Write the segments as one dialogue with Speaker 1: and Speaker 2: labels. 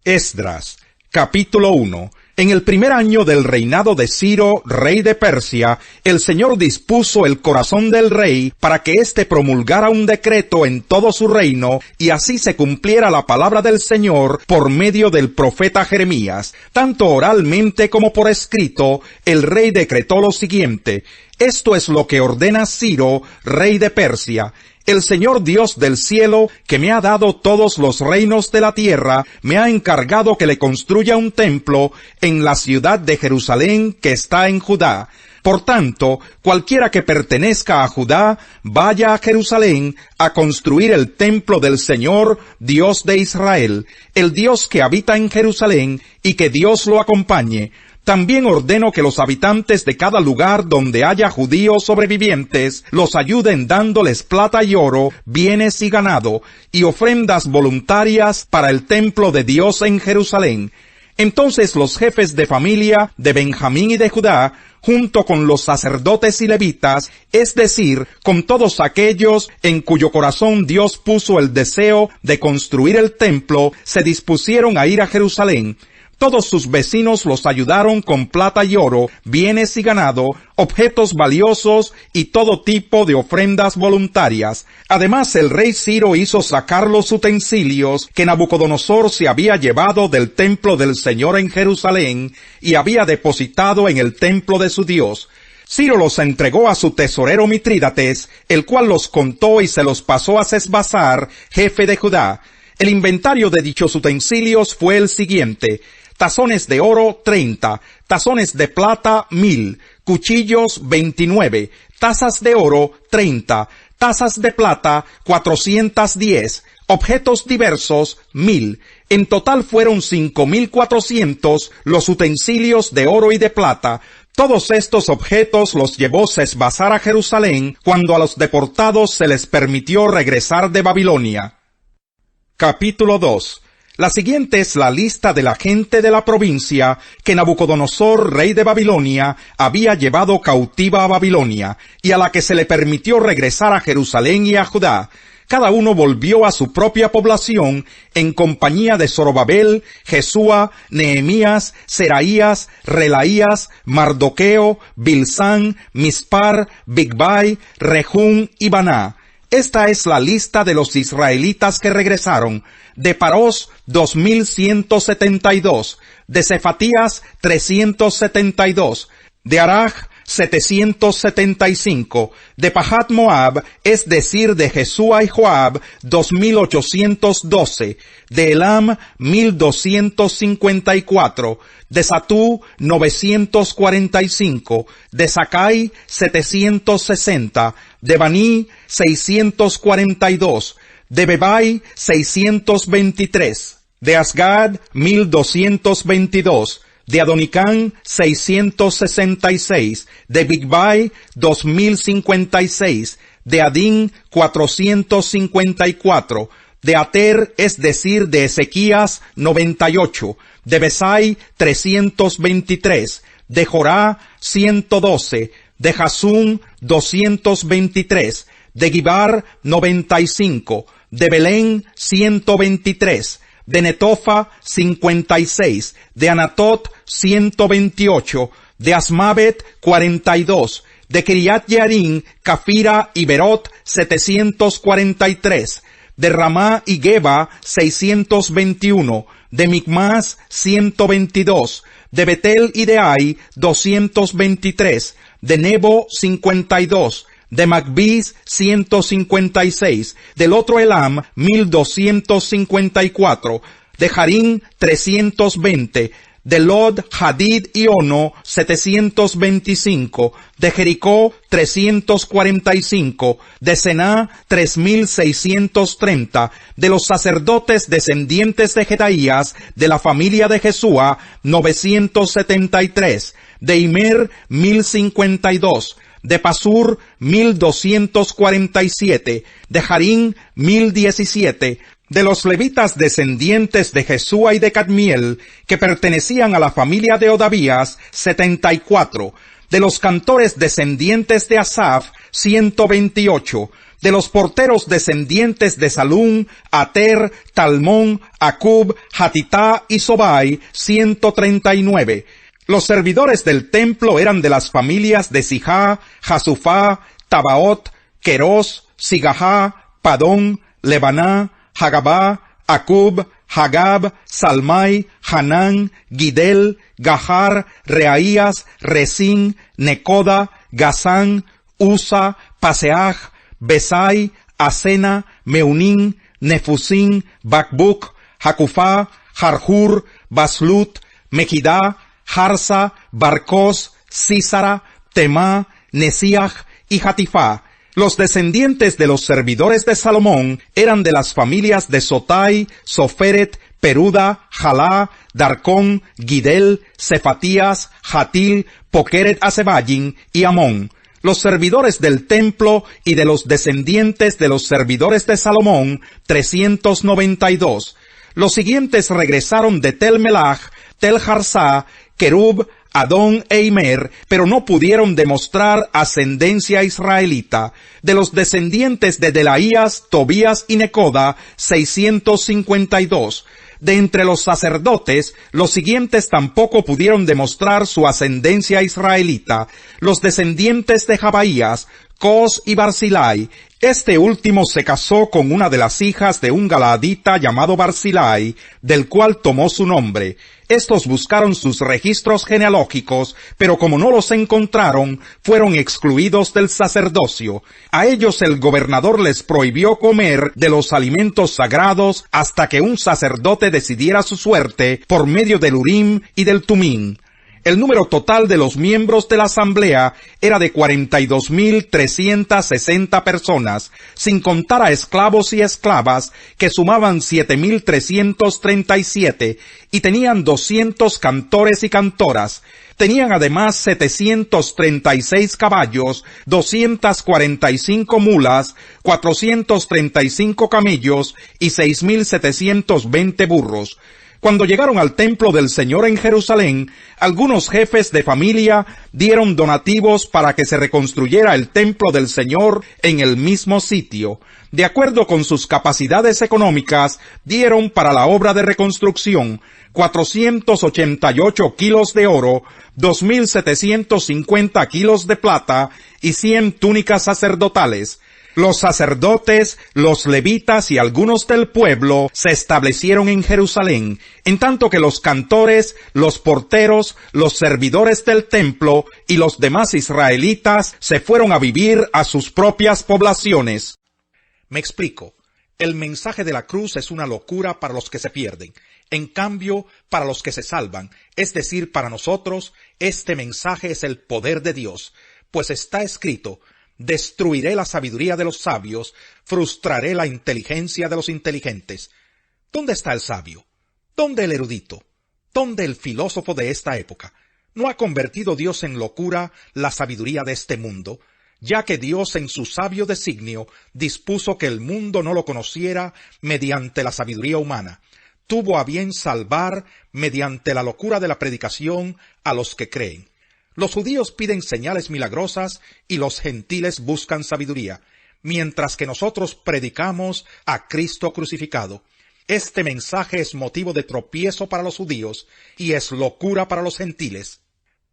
Speaker 1: Esdras, capítulo 1. En el primer año del reinado de Ciro, rey de Persia, el Señor dispuso el corazón del rey para que éste promulgara un decreto en todo su reino, y así se cumpliera la palabra del Señor por medio del profeta Jeremías. Tanto oralmente como por escrito, el rey decretó lo siguiente: esto es lo que ordena Ciro, rey de Persia. El Señor Dios del cielo, que me ha dado todos los reinos de la tierra, me ha encargado que le construya un templo en la ciudad de Jerusalén que está en Judá. Por tanto, cualquiera que pertenezca a Judá, vaya a Jerusalén a construir el templo del Señor, Dios de Israel, el Dios que habita en Jerusalén, y que Dios lo acompañe. También ordeno que los habitantes de cada lugar donde haya judíos sobrevivientes los ayuden dándoles plata y oro, bienes y ganado, y ofrendas voluntarias para el templo de Dios en Jerusalén. Entonces los jefes de familia de Benjamín y de Judá, junto con los sacerdotes y levitas, es decir, con todos aquellos en cuyo corazón Dios puso el deseo de construir el templo, se dispusieron a ir a Jerusalén. Todos sus vecinos los ayudaron con plata y oro, bienes y ganado, objetos valiosos y todo tipo de ofrendas voluntarias. Además, el rey Ciro hizo sacar los utensilios que Nabucodonosor se había llevado del templo del Señor en Jerusalén y había depositado en el templo de su Dios. Ciro los entregó a su tesorero Mitrídates, el cual los contó y se los pasó a Sesbassar, jefe de Judá. El inventario de dichos utensilios fue el siguiente: tazones de oro 30, tazones de plata 1000, cuchillos 29, tazas de oro 30, tazas de plata 410, objetos diversos 1000. En total fueron 5400 los utensilios de oro y de plata. Todos estos objetos los llevó Sesbassar a Jerusalén cuando a los deportados se les permitió regresar de Babilonia. Capítulo 2. La siguiente es la lista de la gente de la provincia que Nabucodonosor, rey de Babilonia, había llevado cautiva a Babilonia, y a la que se le permitió regresar a Jerusalén y a Judá. Cada uno volvió a su propia población en compañía de Zorobabel, Jesúa, Nehemías, Seraías, Relaías, Mardoqueo, Bilsán, Mispar, Bigvai, Rehum y Baná. Esta es la lista de los israelitas que regresaron: de Parós 2172, de Cefatías 372, de Araj 775, de Pahat Moab, es decir, de Jesúa y Joab 2812, de Elam 1254, de Satú 945, de Sakai 760, de Baní 642, de Bebai 623, de Asgad 1222, de Adonicán 666, de Bigvai 2056, de Adín 454, de Ater, es decir, de Ezequías 98, de Besai 323, de Jorá 112, de Jasún 223, de Gibar 95, de Belén 123, de Netofa 56, de Anatot 128, de Asmavet 42, de Kiriat Jearim, Cafira y Berot 743, de Ramá y Geba 621, de Micmas 122, de Betel y de Ai 223, de Nebo 52, de Magbis 156, del otro Elam 1254, de Harim 320, de Lod, Hadid y Ono 725, de Jericó 345, de Sená 3630, de los sacerdotes descendientes de Jedaías, de la familia de Jesúa 973, de Imer 1052, de Pasur 1247, de Harim 1017, de los levitas descendientes de Jesúa y de Cadmiel, que pertenecían a la familia de Odavías, 74, de los cantores descendientes de Asaf, 128, De los porteros descendientes de Salum, Ater, Talmón, Acub, Hatitá y Sobai, 139. Los servidores del templo eran de las familias de Sijá, Jasufá, Tabaot, Querós, Sigahá, Padón, Lebaná, Hagabá, Acub, Hagab, Salmai, Hanán, Gidel, Gahar, Reaías, Resín, Necoda, Gazán, Usa, Paseaj, Besai, Asena, Meunín, Nefusín, Bakbuk, Jacufá, Jarjur, Baslut, Mejidá, Jarsa, Barcós, Sísara, Temá, Nesiaj y Hatifá. Los descendientes de los servidores de Salomón eran de las familias de Sotai, Soferet, Peruda, Jalá, Darcón, Gidel, Cefatías, Jatil, Pokeret Asebayin y Amón. Los servidores del templo y de los descendientes de los servidores de Salomón, 392. Los siguientes regresaron de Tel Melach, Tel Harsá, Kerub, Adón e Imer, pero no pudieron demostrar ascendencia israelita. De los descendientes de Delaías, Tobías y Necoda, 652. De entre los sacerdotes, los siguientes tampoco pudieron demostrar su ascendencia israelita. Los descendientes de Jabaías, Cos y Barzilai. Este último se casó con una de las hijas de un galaadita llamado Barzilai, del cual tomó su nombre. Estos buscaron sus registros genealógicos, pero como no los encontraron, fueron excluidos del sacerdocio. A ellos el gobernador les prohibió comer de los alimentos sagrados hasta que un sacerdote decidiera su suerte por medio del Urim y del Tumim. El número total de los miembros de la asamblea era de 42.360 personas, sin contar a esclavos y esclavas, que sumaban 7.337, y tenían 200 cantores y cantoras. Tenían además 736 caballos, 245 mulas, 435 camellos y 6.720 burros. Cuando llegaron al templo del Señor en Jerusalén, algunos jefes de familia dieron donativos para que se reconstruyera el templo del Señor en el mismo sitio. De acuerdo con sus capacidades económicas, dieron para la obra de reconstrucción 488 kilos de oro, 2.750 kilos de plata y 100 túnicas sacerdotales. Los sacerdotes, los levitas y algunos del pueblo se establecieron en Jerusalén, en tanto que los cantores, los porteros, los servidores del templo y los demás israelitas se fueron a vivir a sus propias poblaciones. Me explico. El mensaje de la cruz es una locura para los que se pierden. En cambio, para los que se salvan, es decir, para nosotros, este mensaje es el poder de Dios, pues está escrito: destruiré la sabiduría de los sabios, frustraré la inteligencia de los inteligentes. ¿Dónde está el sabio? ¿Dónde el erudito? ¿Dónde el filósofo de esta época? ¿No ha convertido Dios en locura la sabiduría de este mundo, ya que Dios en su sabio designio dispuso que el mundo no lo conociera mediante la sabiduría humana? Tuvo a bien salvar mediante la locura de la predicación a los que creen. Los judíos piden señales milagrosas y los gentiles buscan sabiduría, mientras que nosotros predicamos a Cristo crucificado. Este mensaje es motivo de tropiezo para los judíos y es locura para los gentiles.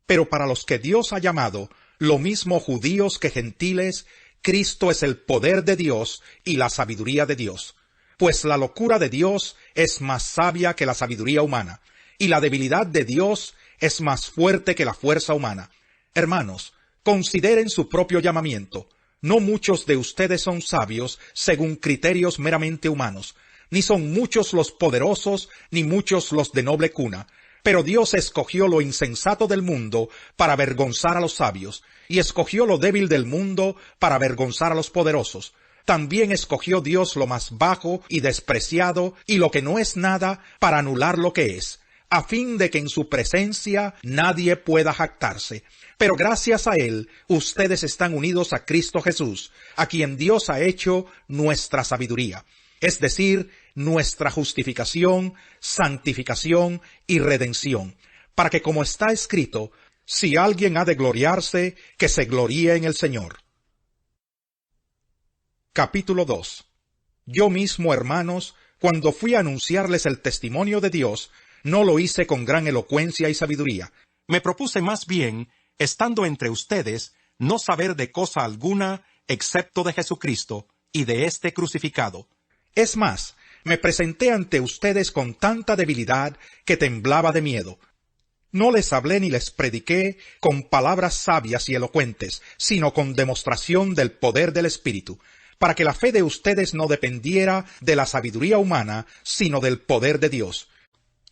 Speaker 1: Pero para los que Dios ha llamado, lo mismo judíos que gentiles, Cristo es el poder de Dios y la sabiduría de Dios. Pues la locura de Dios es más sabia que la sabiduría humana, y la debilidad de Dios es más fuerte que la fuerza humana. Hermanos, consideren su propio llamamiento. No muchos de ustedes son sabios según criterios meramente humanos, ni son muchos los poderosos, ni muchos los de noble cuna. Pero Dios escogió lo insensato del mundo para avergonzar a los sabios, y escogió lo débil del mundo para avergonzar a los poderosos. También escogió Dios lo más bajo y despreciado, y lo que no es nada, para anular lo que es, a fin de que en su presencia nadie pueda jactarse. Pero gracias a Él, ustedes están unidos a Cristo Jesús, a quien Dios ha hecho nuestra sabiduría, es decir, nuestra justificación, santificación y redención, para que, como está escrito, si alguien ha de gloriarse, que se gloríe en el Señor. Capítulo 2. Yo mismo, hermanos, cuando fui a anunciarles el testimonio de Dios, no lo hice con gran elocuencia y sabiduría. Me propuse más bien, estando entre ustedes, no saber de cosa alguna, excepto de Jesucristo y de este crucificado. Es más, me presenté ante ustedes con tanta debilidad que temblaba de miedo. No les hablé ni les prediqué con palabras sabias y elocuentes, sino con demostración del poder del Espíritu, para que la fe de ustedes no dependiera de la sabiduría humana, sino del poder de Dios.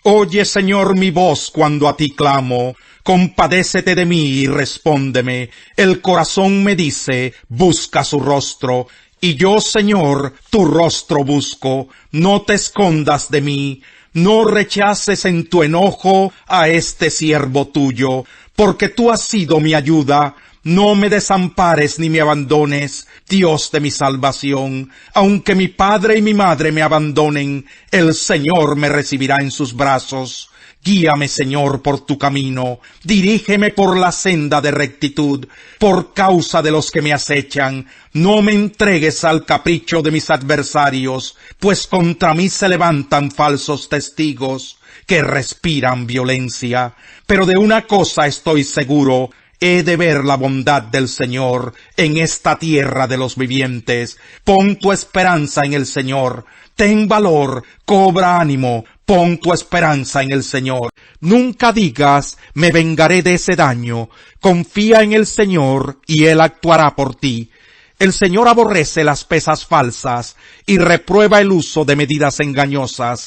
Speaker 1: Oye, Señor, mi voz cuando a ti clamo, compadécete de mí y respóndeme. El corazón me dice, busca su rostro, y yo, Señor, tu rostro busco. No te escondas de mí, no rechaces en tu enojo a este siervo tuyo, porque tú has sido mi ayuda. No me desampares ni me abandones, Dios de mi salvación. Aunque mi padre y mi madre me abandonen, el Señor me recibirá en sus brazos. Guíame, Señor, por tu camino, dirígeme por la senda de rectitud, por causa de los que me acechan. No me entregues al capricho de mis adversarios, pues contra mí se levantan falsos testigos que respiran violencia. Pero de una cosa estoy seguro: he de ver la bondad del Señor en esta tierra de los vivientes. Pon tu esperanza en el Señor. Ten valor, cobra ánimo, pon tu esperanza en el Señor. Nunca digas, me vengaré de ese daño. Confía en el Señor y Él actuará por ti. El Señor aborrece las pesas falsas y reprueba el uso de medidas engañosas.